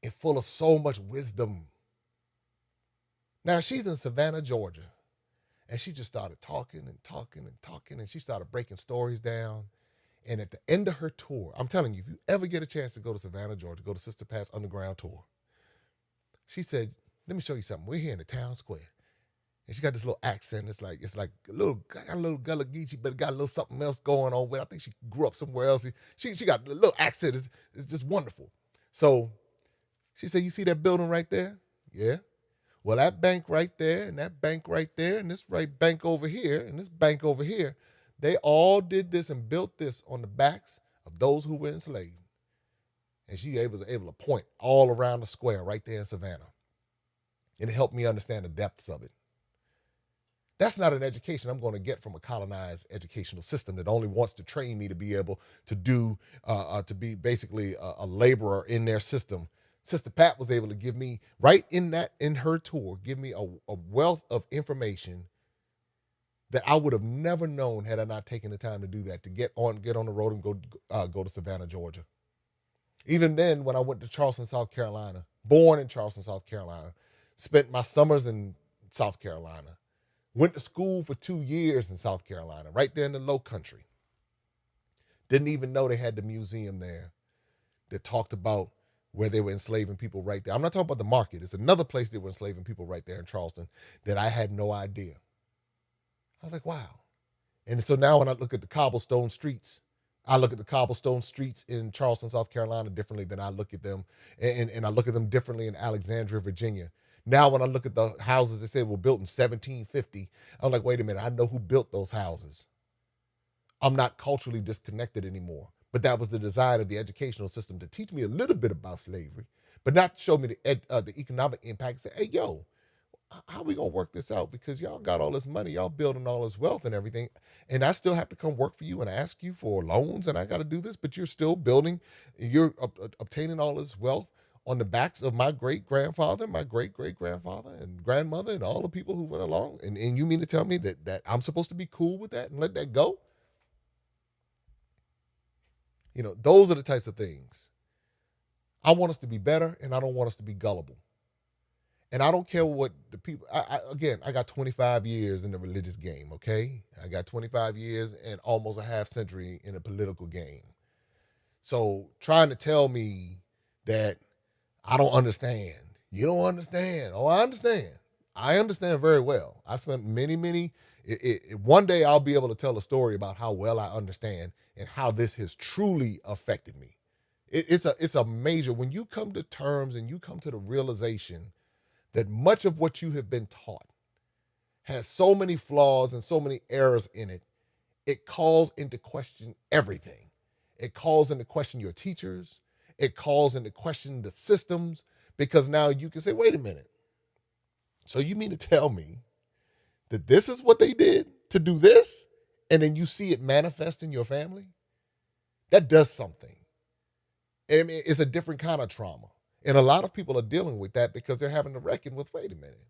and full of so much wisdom. Now, she's in Savannah, Georgia, and she just started talking and talking and talking, and she started breaking stories down. And at the end of her tour, I'm telling you, if you ever get a chance to go to Savannah, Georgia, go to Sister Pat's Underground Tour, she said, let me show you something. We're here in the town square. And she got this little accent. It's like got a little Gullah Geechee, but it got a little something else going on with it. I think she grew up somewhere else. She got a little accent. It's just wonderful. So she said, you see that building right there? Yeah. Well, that bank right there, and that bank right there, and this right bank over here, and this bank over here, they all did this and built this on the backs of those who were enslaved. And she was able to point all around the square right there in Savannah. And it helped me understand the depths of it. That's not an education I'm going to get from a colonized educational system that only wants to train me to be able to to be basically a laborer in their system. Sister Pat was able to give me, right in her tour, give me a wealth of information that I would have never known had I not taken the time to do that, to get on the road and go to Savannah, Georgia. Even then, when I went to Charleston, South Carolina, born in Charleston, South Carolina, spent my summers in South Carolina, went to school for 2 years in South Carolina, right there in the Low Country. Didn't even know they had the museum there that talked about where they were enslaving people right there. I'm not talking about the market. It's another place they were enslaving people right there in Charleston that I had no idea. I was like, wow. And so now when I look at the cobblestone streets, I look at the cobblestone streets in Charleston, South Carolina differently than I look at them. And I look at them differently in Alexandria, Virginia. Now, when I look at the houses that say were built in 1750, I'm like, wait a minute, I know who built those houses. I'm not culturally disconnected anymore. But that was the design of the educational system, to teach me a little bit about slavery, but not to show me the economic impact. Say, hey, yo, how we going to work this out? Because y'all got all this money, y'all building all this wealth and everything, and I still have to come work for you and ask you for loans, and I got to do this, but you're still building, you're obtaining all this wealth on the backs of my great-grandfather, my great-great-grandfather, and grandmother, and all the people who went along. And you mean to tell me that I'm supposed to be cool with that and let that go? You know, those are the types of things. I want us to be better, and I don't want us to be gullible. And I don't care what the people, I got 25 years in the religious game, okay? I got 25 years and almost a half century in the political game. So trying to tell me that I don't understand. You don't understand. Oh, I understand. I understand very well. I spent one day I'll be able to tell a story about how well I understand and how this has truly affected me. It's a major, when you come to terms and you come to the realization that much of what you have been taught has so many flaws and so many errors in it, it calls into question everything. It calls into question your teachers. It calls into question the systems, because now you can say, wait a minute. So you mean to tell me that this is what they did to do this, and then you see it manifest in your family? That does something. I mean, it's a different kind of trauma. And a lot of people are dealing with that because they're having to reckon with, wait a minute.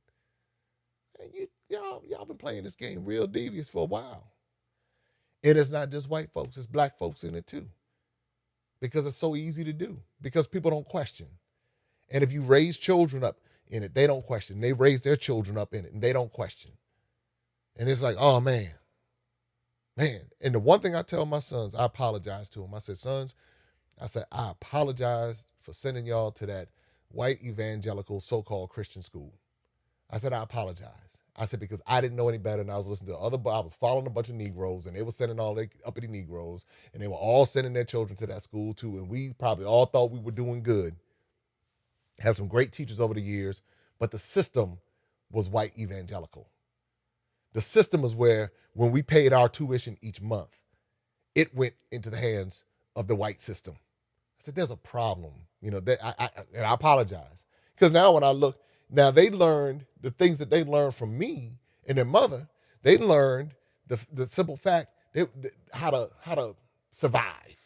Y'all been playing this game real devious for a while. And it's not just white folks, it's black folks in it too. Because it's so easy to do. Because people don't question. And if you raise children up in it, they don't question. They raise their children up in it and they don't question. And it's like, oh man. And the one thing I tell my sons, I apologize to them. I said, sons, I apologize for sending y'all to that white evangelical so-called Christian school. I said, I apologize. I said, because I didn't know any better, and I was listening to I was following a bunch of Negroes, and they were sending all the uppity Negroes, and they were all sending their children to that school too, and we probably all thought we were doing good. Had some great teachers over the years, but the system was white evangelical. The system is where, when we paid our tuition each month, it went into the hands of the white system. I said, there's a problem, and I apologize. Because now when I look, now they learned the things that they learned from me and their mother. They learned the simple fact how to survive,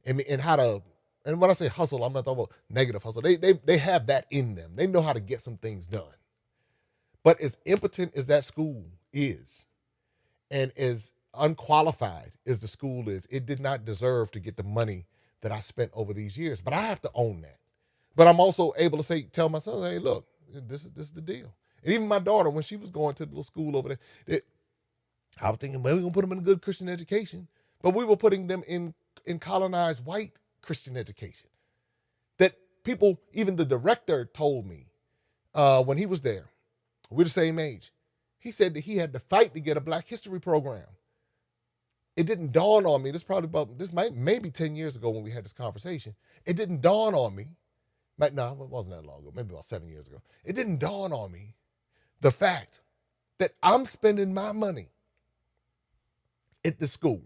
and how to. And when I say hustle, I'm not talking about negative hustle. They have that in them. They know how to get some things done. But as impotent as that school is, and as unqualified as the school is, it did not deserve to get the money that I spent over these years. But I have to own that. But I'm also able to tell my son, hey, look, this is the deal. And even my daughter, when she was going to the little school over there, I was thinking, well, we're going to put them in a good Christian education. But we were putting them in colonized white Christian education. That people, even the director told me when he was there, we're the same age, he said that he had to fight to get a Black History program. It didn't dawn on me, maybe 10 years ago when we had this conversation, it didn't dawn on me, it wasn't that long ago, maybe about 7 years ago, it didn't dawn on me the fact that I'm spending my money at the school.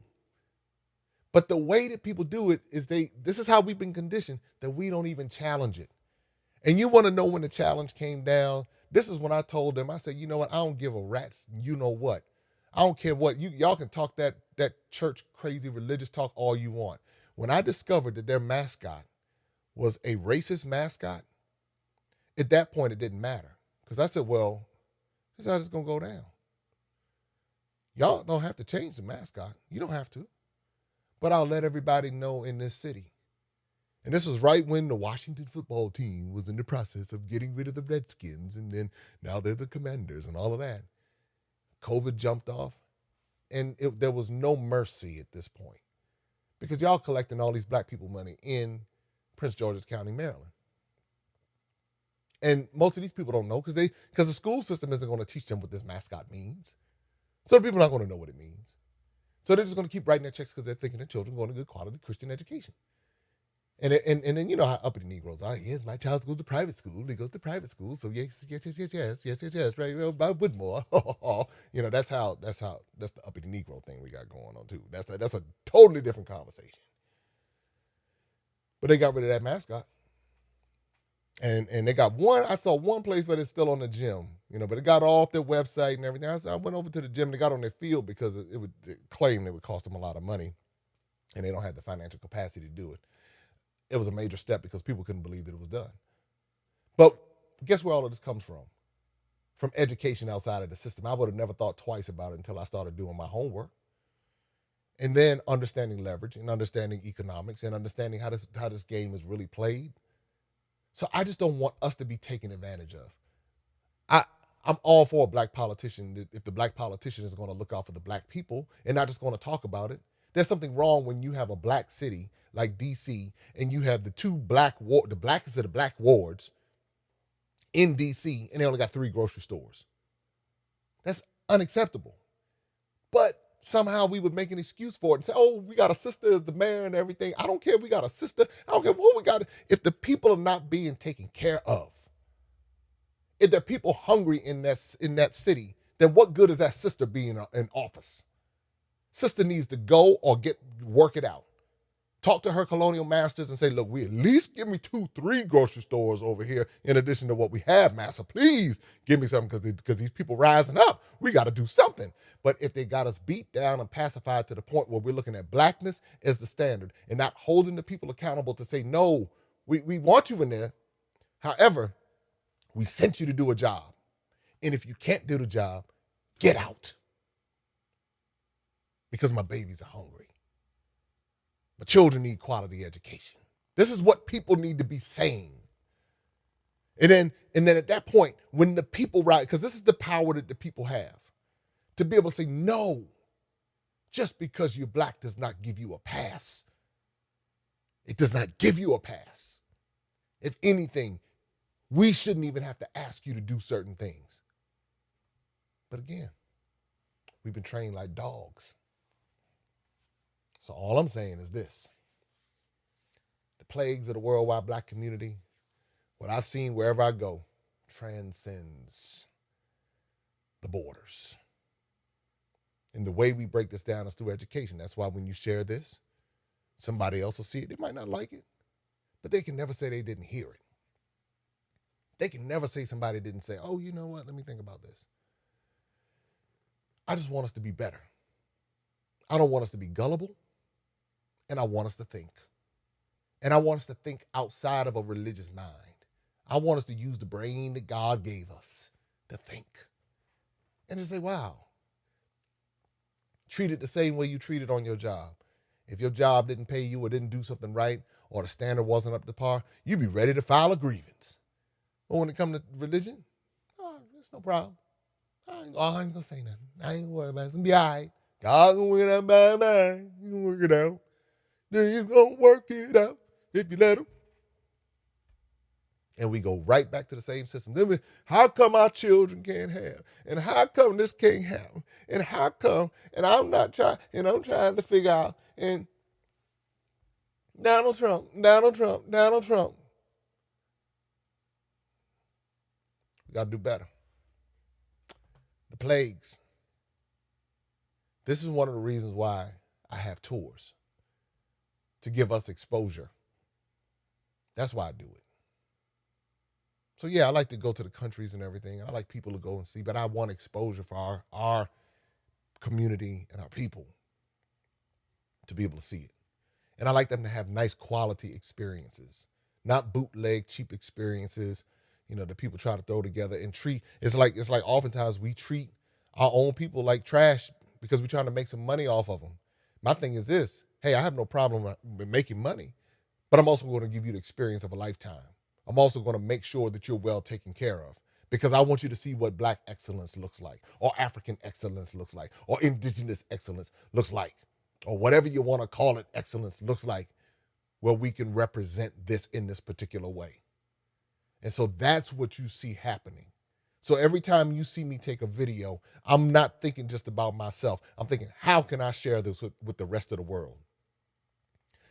But the way that people do it is this is how we've been conditioned, that we don't even challenge it. And you want to know when the challenge came down? This is when I told them, I said, you know what? I don't give a rat's you know what. I don't care what. Y'all can talk that church crazy religious talk all you want. When I discovered that their mascot was a racist mascot, at that point it didn't matter. Because I said, well, this is how it's going to go down. Y'all don't have to change the mascot. You don't have to. But I'll let everybody know in this city. And this was right when the Washington football team was in the process of getting rid of the Redskins, and then now they're the Commanders and all of that. COVID jumped off, and there was no mercy at this point, because y'all collecting all these black people money in Prince George's County, Maryland. And most of these people don't know because the school system isn't going to teach them what this mascot means. So the people are not going to know what it means. So they're just going to keep writing their checks because they're thinking their children going to good quality Christian education. And then you know how uppity Negroes are. Yes, my child goes to private school. He goes to private school. So yes, right. Well, by Woodmore. That's the uppity Negro thing we got going on too. That's a totally different conversation. But they got rid of that mascot. And they got I saw one place where it's still on the gym, but it got off their website and everything. I went over to the gym and they got on their field because it claimed it would cost them a lot of money and they don't have the financial capacity to do it. It was a major step because people couldn't believe that it was done. But guess where all of this comes from? From education outside of the system. I would have never thought twice about it until I started doing my homework. And then understanding leverage and understanding economics and understanding how this game is really played. So I just don't want us to be taken advantage of. I'm all for a black politician. If the black politician is going to look out for the black people and not just going to talk about it. There's something wrong when you have a black city like DC and you have the blackest of the black wards in DC and they only got 3 grocery stores. That's unacceptable. But somehow we would make an excuse for it and say, oh, we got a sister as the mayor and everything. I don't care if we got a sister. I don't care what we got. If the people are not being taken care of, if there are people hungry in that city, then what good is that sister being in office? Sister needs to go or work it out Talk to her colonial masters and say, look, we at least give me 2, 3 grocery stores over here in addition to what we have, master. Please give me something because these people rising up. We got to do something. But if they got us beat down and pacified to the point where we're looking at blackness as the standard and not holding the people accountable to say, no, we want you in there. However, we sent you to do a job. And if you can't do the job, get out. Because my babies are hungry. My children need quality education. This is what people need to be saying. And then at that point, when the people rise, because this is the power that the people have, to be able to say, no, just because you're black does not give you a pass. It does not give you a pass. If anything, we shouldn't even have to ask you to do certain things. But again, we've been trained like dogs. So all I'm saying is this. The plagues of the worldwide black community, what I've seen wherever I go, transcends the borders. And the way we break this down is through education. That's why when you share this, somebody else will see it. They might not like it, but they can never say they didn't hear it. They can never say somebody didn't say, oh, you know what? Let me think about this. I just want us to be better. I don't want us to be gullible. And I want us to think. And I want us to think outside of a religious mind. I want us to use the brain that God gave us to think. And to say, wow, treat it the same way you treat it on your job. If your job didn't pay you or didn't do something right or the standard wasn't up to par, you'd be ready to file a grievance. But when it comes to religion, oh, there's no problem. I ain't going to say nothing. I ain't worried about it. It's going to be all right. God's going to work it out by mine. He's going to work it out. Then he's going to work it out if you let him. And we go right back to the same system. Then how come our children can't have? And how come this can't happen? And how come? And I'm trying to figure out. And Donald Trump. We got to do better. The plagues. This is one of the reasons why I have tours. To give us exposure. That's why I do it. So yeah, I like to go to the countries and everything. I like people to go and see, but I want exposure for our community and our people to be able to see it. And I like them to have nice quality experiences, not bootleg, cheap experiences, that people try to throw together and treat. It's like oftentimes we treat our own people like trash because we're trying to make some money off of them. My thing is this. Hey, I have no problem with making money, but I'm also going to give you the experience of a lifetime. I'm also going to make sure that you're well taken care of because I want you to see what black excellence looks like or African excellence looks like or indigenous excellence looks like or whatever you want to call it, excellence looks like where we can represent this in this particular way. And so that's what you see happening. So every time you see me take a video, I'm not thinking just about myself. I'm thinking, how can I share this with the rest of the world?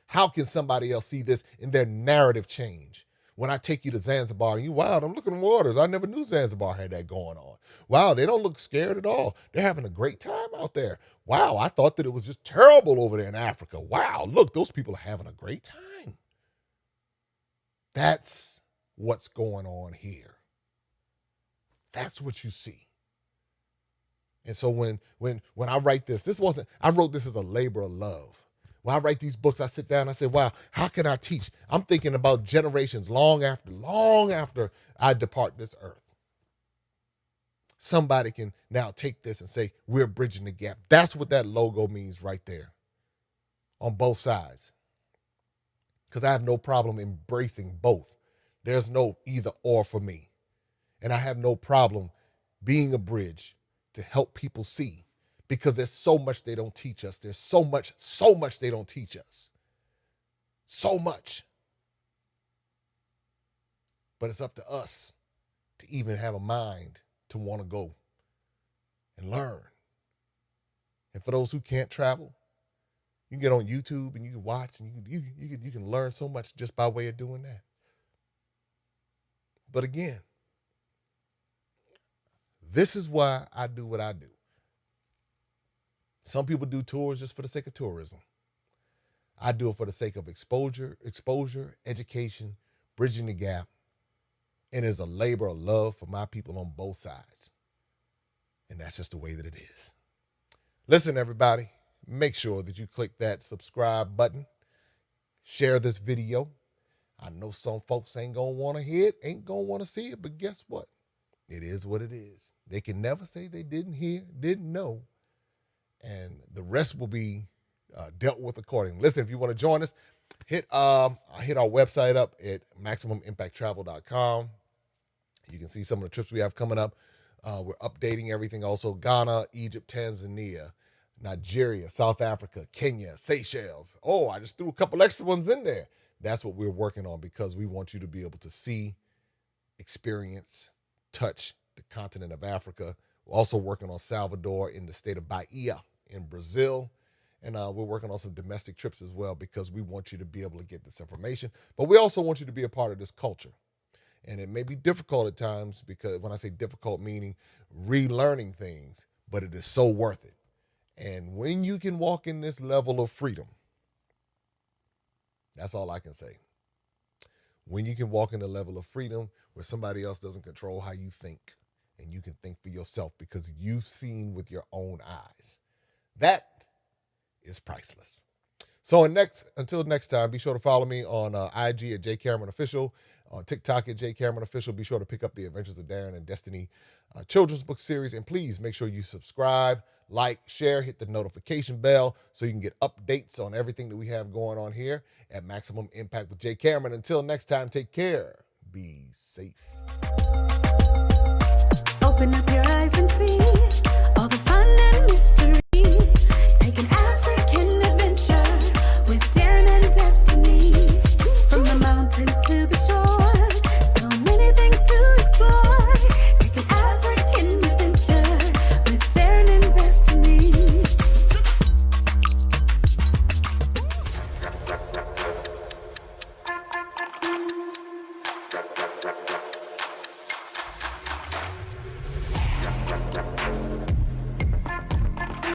How can somebody else see this and their narrative change? When I take you to Zanzibar and wow, I'm looking at waters. I never knew Zanzibar had that going on. Wow, they don't look scared at all. They're having a great time out there. Wow, I thought that it was just terrible over there in Africa. Wow, look, those people are having a great time. That's what's going on here. That's what you see. And so when I write I wrote this as a labor of love. When I write these books, I sit down and I say, wow, how can I teach? I'm thinking about generations long after I depart this earth. Somebody can now take this and say, we're bridging the gap. That's what that logo means right there on both sides. Because I have no problem embracing both. There's no either or for me. And I have no problem being a bridge to help people see. Because there's so much they don't teach us. There's so much they don't teach us. So much. But it's up to us to even have a mind to want to go and learn. And for those who can't travel, you can get on YouTube and you can watch and you can learn so much just by way of doing that. But again, this is why I do what I do. Some people do tours just for the sake of tourism. I do it for the sake of exposure, education, bridging the gap, and is a labor of love for my people on both sides. And that's just the way that it is. Listen, everybody, make sure that you click that subscribe button. Share this video. I know some folks ain't going to want to hear it, ain't going to want to see it, but guess what? It is what it is. They can never say they didn't hear, didn't know, and the rest will be dealt with accordingly. Listen, if you want to join us, hit our website up at MaximumImpactTravel.com. You can see some of the trips we have coming up. We're updating everything also. Ghana, Egypt, Tanzania, Nigeria, South Africa, Kenya, Seychelles. Oh, I just threw a couple extra ones in there. That's what we're working on because we want you to be able to see, experience, touch the continent of Africa. We're also working on Salvador in the state of Bahia in Brazil. And we're working on some domestic trips as well because we want you to be able to get this information. But we also want you to be a part of this culture. And it may be difficult at times because when I say difficult, meaning relearning things, but it is so worth it. And when you can walk in this level of freedom, that's all I can say. When you can walk in the level of freedom where somebody else doesn't control how you think and you can think for yourself because you've seen with your own eyes, that is priceless. So until next time, be sure to follow me on IG at JCameronOfficial, on TikTok at JCameronOfficial. Be sure to pick up the Adventures of Darren and Destiny children's book series. And please make sure you subscribe, like, share, hit the notification bell so you can get updates on everything that we have going on here at Maximum Impact with Jay Cameron. Until next time, take care. Be safe. Open up your eyes